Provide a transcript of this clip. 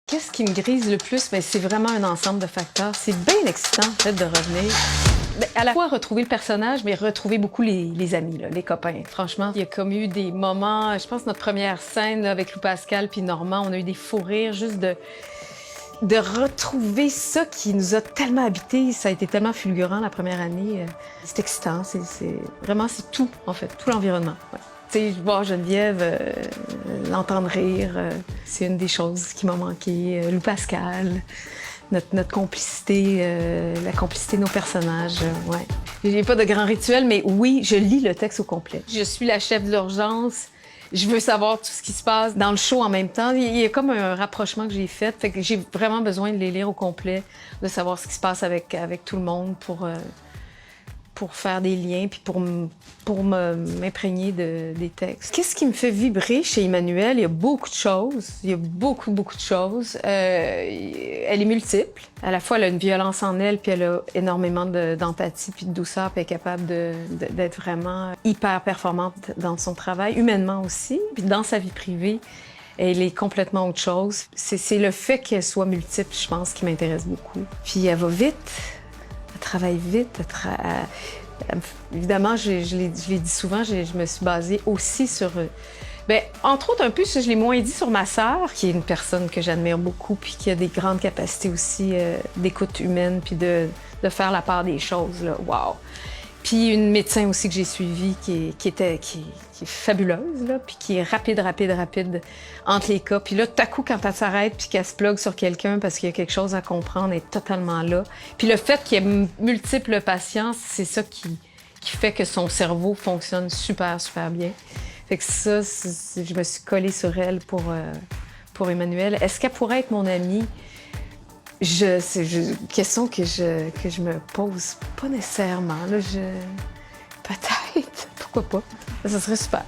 Qu'est-ce qui me grise le plus? Bien, c'est vraiment un ensemble de facteurs. C'est bien excitant, en fait, de revenir. Bien, à la fois retrouver le personnage, mais retrouver beaucoup les amis, là, les copains. Franchement, il y a comme eu des moments, je pense notre première scène là, avec Lou Pascal puis Normand, on a eu des fous rires juste de retrouver ça qui nous a tellement habité. Ça a été tellement fulgurant la première année. C'est excitant, vraiment c'est tout, en fait, tout l'environnement. Ouais. Tu sais, voir Geneviève, l'entendre rire, c'est une des choses qui m'a manqué. Lou Pascal, notre complicité, la complicité de nos personnages, ouais. J'ai pas de grand rituel, mais oui, je lis le texte au complet. Je suis la chef de l'urgence. Je veux savoir tout ce qui se passe dans le show en même temps. Il y a comme un rapprochement que j'ai fait. Fait que j'ai vraiment besoin de les lire au complet, de savoir ce qui se passe avec tout le monde pour faire des liens puis pour m'imprégner des textes. Qu'est-ce qui me fait vibrer chez Emmanuelle? Il y a beaucoup de choses. Il y a beaucoup de choses. Elle est multiple. À la fois, elle a une violence en elle, puis elle a énormément d'empathie puis de douceur, puis elle est capable d'être vraiment hyper performante dans son travail, humainement aussi, puis dans sa vie privée. Elle est complètement autre chose. C'est le fait qu'elle soit multiple, je pense, qui m'intéresse beaucoup. Puis elle va vite. Elle travaille vite. Évidemment, je l'ai dit souvent, je me suis basée aussi sur... Bien, entre autres, un peu, je l'ai moins dit sur ma sœur, qui est une personne que j'admire beaucoup, puis qui a des grandes capacités aussi d'écoute humaine, puis de faire la part des choses, là. Wow! Puis une médecin aussi que j'ai suivie, qui est fabuleuse, là, puis qui est rapide entre les cas. Puis là, tout à coup, quand elle s'arrête puis qu'elle se plug sur quelqu'un parce qu'il y a quelque chose à comprendre, elle est totalement là. Puis le fait qu'il y ait multiples patients, c'est ça qui fait que son cerveau fonctionne super bien. Fait que ça, je me suis collée sur elle pour Emmanuelle. Est-ce qu'elle pourrait être mon amie? C'est une question que je me pose pas nécessairement. Là, peut-être, pourquoi pas? Ça serait super.